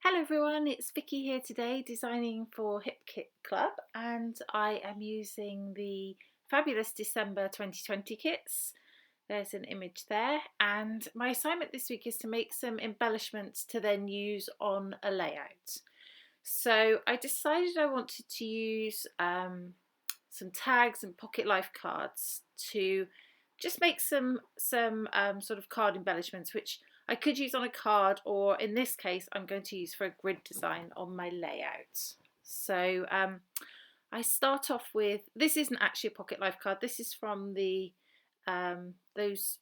Hello everyone, it's Vicky here today designing for Hip Kit Club, and I am using the fabulous December 2020 kits. There's an image there, and my assignment this week is to make some embellishments to then use on a layout. So I decided I wanted to use some tags and pocket life cards to just make some sort of card embellishments, which I could use on a card, or in this case I'm going to use for a grid design on my layout. So I start off with, this isn't actually a pocket life card, this is from the those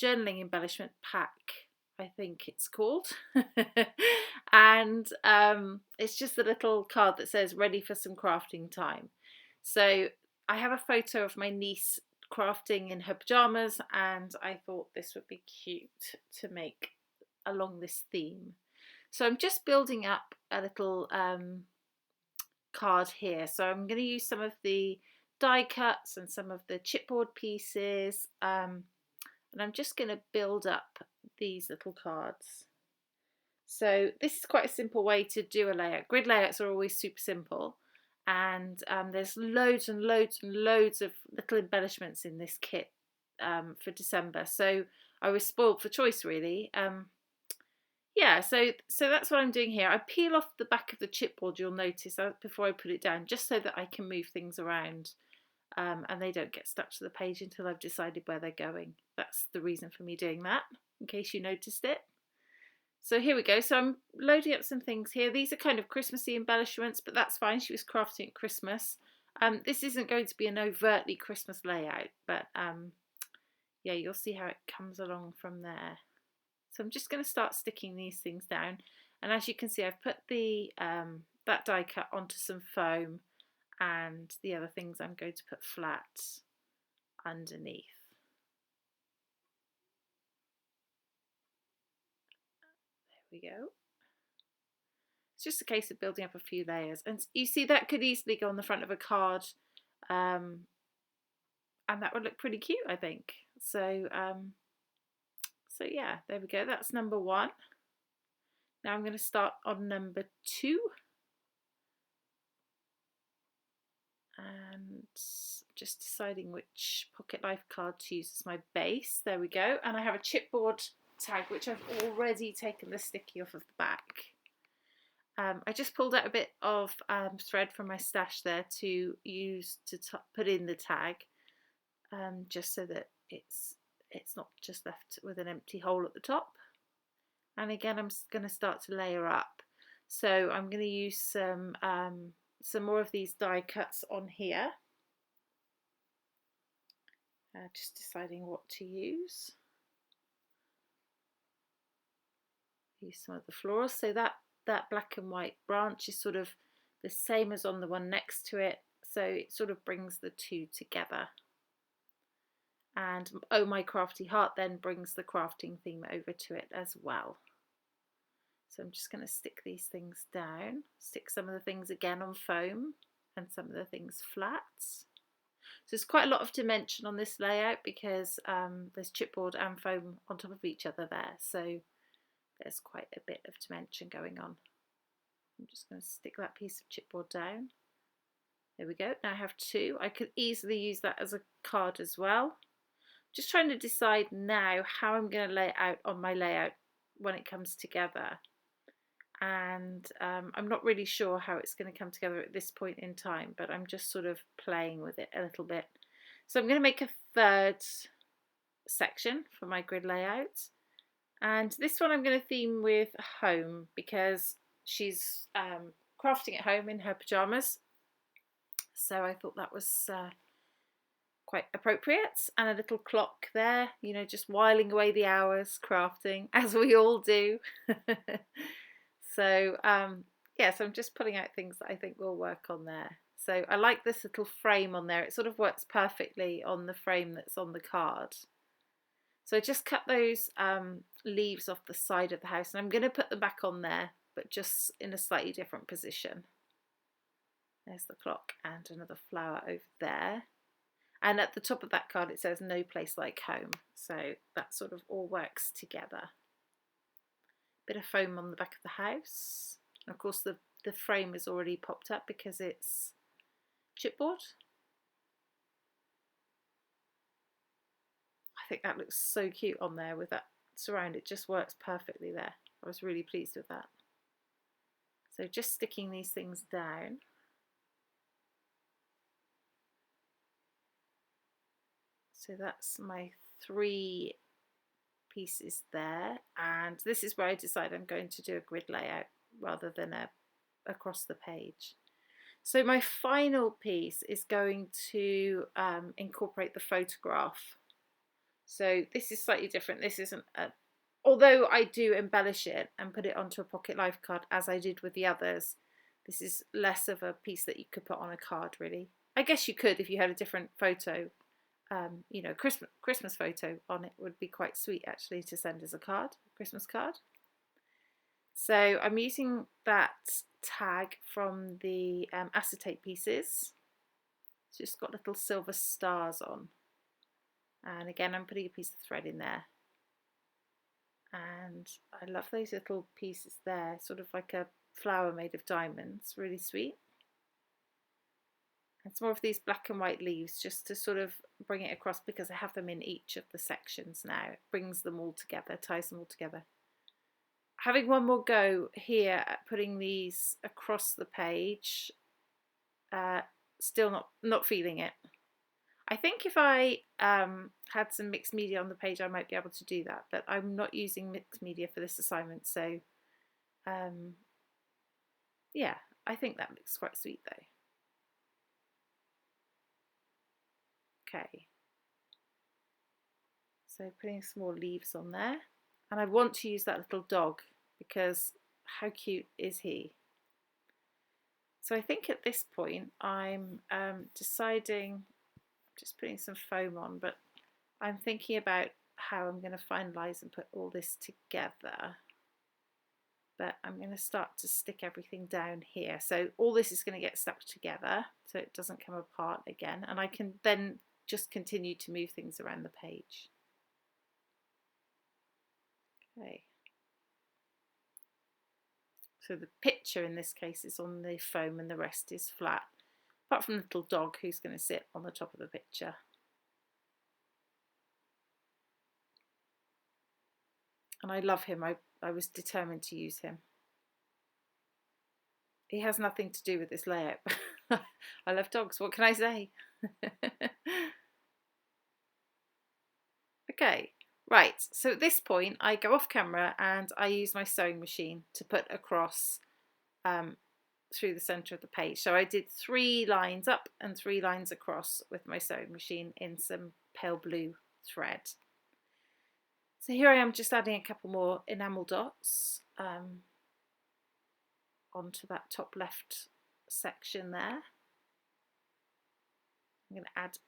journaling embellishment pack, I think it's called. And it's just a little card that says ready for some crafting time. So I have a photo of my niece crafting in her pajamas, and I thought this would be cute to make along this theme. So I'm just building up a little card here. So I'm going to use some of the die cuts and some of the chipboard pieces, and I'm just going to build up these little cards. So this is quite a simple way to do a layout. Grid layouts are always super simple, and there's loads and loads and loads of little embellishments in this kit for December. So I was spoiled for choice, really. Yeah, so that's what I'm doing here. I peel off the back of the chipboard, you'll notice, before I put it down, just so that I can move things around. And they don't get stuck to the page until I've decided where they're going. That's the reason for me doing that, in case you noticed it. So here we go. So I'm loading up some things here. These are kind of Christmassy embellishments, but that's fine. She was crafting at Christmas. This isn't going to be an overtly Christmas layout, but yeah, you'll see how it comes along from there. So I'm just going to start sticking these things down. And as you can see, I've put the that die cut onto some foam, and the other things I'm going to put flat underneath. There we go. It's just a case of building up a few layers, and you see that could easily go on the front of a card, and that would look pretty cute, I think. So so yeah, there we go. That's number one. Now I'm going to start on number two. And just deciding which pocket life card to use as my base. There we go. And I have a chipboard tag, which I've already taken the sticky off of the back. I just pulled out a bit of thread from my stash there to use to put in the tag, just so that it's not just left with an empty hole at the top. And again, I'm going to start to layer up. So I'm going to use some more of these die cuts on here. Just deciding what to use. Use some of the florals. So that black and white branch is sort of the same as on the one next to it. So it sort of brings the two together. And Oh My Crafty Heart then brings the crafting theme over to it as well. So I'm just going to stick these things down, stick some of the things again on foam and some of the things flat. So there's quite a lot of dimension on this layout because there's chipboard and foam on top of each other there. So there's quite a bit of dimension going on. I'm just going to stick that piece of chipboard down. There we go. Now I have two. I could easily use that as a card as well. Just trying to decide now how I'm going to lay it out on my layout when it comes together. And I'm not really sure how it's going to come together at this point in time, but I'm just sort of playing with it a little bit. So I'm going to make a third section for my grid layout, and this one I'm going to theme with home because she's crafting at home in her pajamas, so I thought that was quite appropriate. And a little clock there, you know, just whiling away the hours crafting, as we all do. So yeah, so I'm just putting out things that I think will work on there. So I like this little frame on there. It sort of works perfectly on the frame that's on the card. So I just cut those leaves off the side of the house, and I'm going to put them back on there, but just in a slightly different position. There's the clock and another flower over there. And at the top of that card it says no place like home. So that sort of all works together. bit of foam on the back of the house. And of course the frame is already popped up because it's chipboard. I think that looks so cute on there with that surround. It just works perfectly there. I was really pleased with that. So just sticking these things down. So that's my 3 pieces there, and this is where I decide I'm going to do a grid layout rather than across the page. So my final piece is going to incorporate the photograph. So this is slightly different. This isn't although I do embellish it and put it onto a pocket life card as I did with the others, this is less of a piece that you could put on a card really. I guess you could if you had a different photo. You know, Christmas photo on it would be quite sweet actually to send as a card, Christmas card. So I'm using that tag from the acetate pieces. It's just got little silver stars on, and again I'm putting a piece of thread in there, and I love those little pieces there, sort of like a flower made of diamonds, really sweet. And some more of these black and white leaves just to sort of bring it across, because I have them in each of the sections now. It brings them all together, ties them all together. Having one more go here at putting these across the page, still not feeling it. I think if I had some mixed media on the page I might be able to do that, but I'm not using mixed media for this assignment, so yeah, I think that looks quite sweet though. Okay, so putting some more leaves on there, and I want to use that little dog because how cute is he? So I think at this point I'm deciding, just putting some foam on, but I'm thinking about how I'm going to finalise and put all this together. But I'm going to start to stick everything down here. So all this is going to get stuck together so it doesn't come apart again, and I can then just continue to move things around the page. Okay. So the picture in this case is on the foam and the rest is flat, apart from the little dog who's going to sit on the top of the picture. And I love him. I was determined to use him. He has nothing to do with this layout. I love dogs, what can I say? Okay, right, so at this point I go off camera and I use my sewing machine to put across through the centre of the page. So I did 3 lines up and 3 lines across with my sewing machine in some pale blue thread. So here I am just adding a couple more enamel dots onto that top left section there. I'm going to add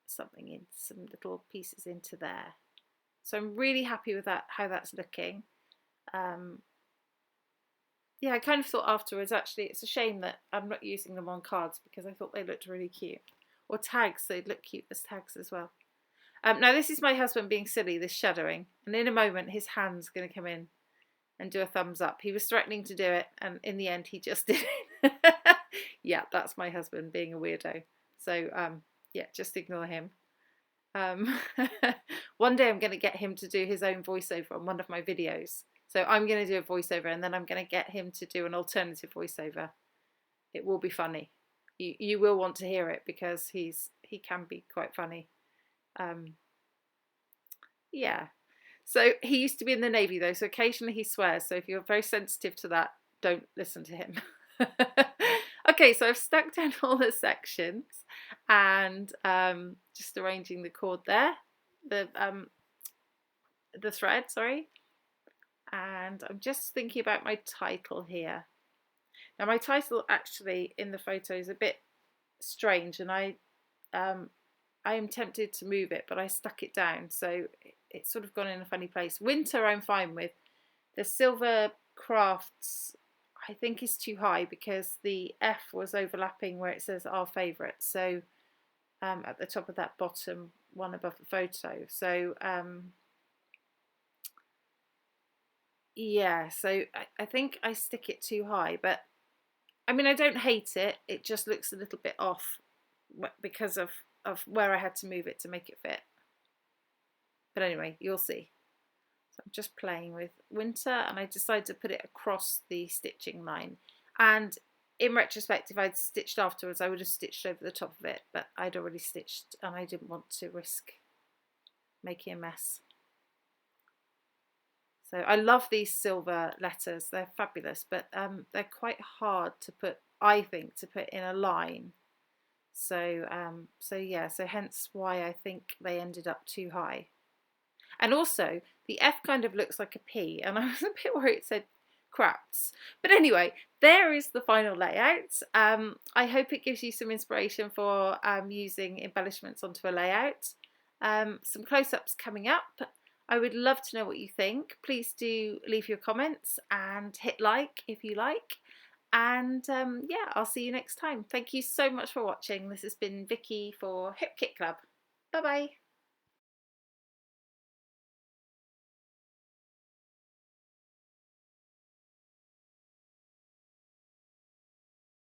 something in, some little pieces into there. So I'm really happy with that, how that's looking. Yeah, I kind of thought afterwards, actually, it's a shame that I'm not using them on cards because I thought they looked really cute. Or tags, they'd look cute as tags as well. Now this is my husband being silly, this shadowing, and in a moment his hand's going to come in and do a thumbs up. He was threatening to do it, and in the end he just did it. Yeah, that's my husband being a weirdo. So yeah, just ignore him. One day I'm going to get him to do his own voiceover on one of my videos. So I'm going to do a voiceover and then I'm going to get him to do an alternative voiceover. It will be funny. You will want to hear it because he can be quite funny. Yeah. So he used to be in the Navy though, so occasionally he swears. So if you're very sensitive to that, don't listen to him. Okay, so I've stuck down all the sections and just arranging the cord there, the thread, sorry. And I'm just thinking about my title here. Now my title actually in the photo is a bit strange, and I am tempted to move it, but I stuck it down, so it's sort of gone in a funny place. Winter I'm fine with. The silver crafts I think is too high because the F was overlapping where it says our favourite, so at the top of that bottom one above the photo. So Yeah, so I think I stick it too high, but I mean, I don't hate it. It just looks a little bit off because of where I had to move it to make it fit. But anyway, you'll see. So I'm just playing with winter, and I decided to put it across the stitching line. And in retrospect, if I'd stitched afterwards, I would have stitched over the top of it, but I'd already stitched and I didn't want to risk making a mess. So I love these silver letters. They're fabulous, but they're quite hard to put, I think, to put in a line. So yeah, so hence why I think they ended up too high. And also, the F kind of looks like a P, and I was a bit worried it said crafts. But anyway, there is the final layout. I hope it gives you some inspiration for using embellishments onto a layout. Some close-ups coming up. I would love to know what you think. Please do leave your comments and hit like if you like. And yeah, I'll see you next time. Thank you so much for watching. This has been Vicky for Hip Kit Club. Bye bye.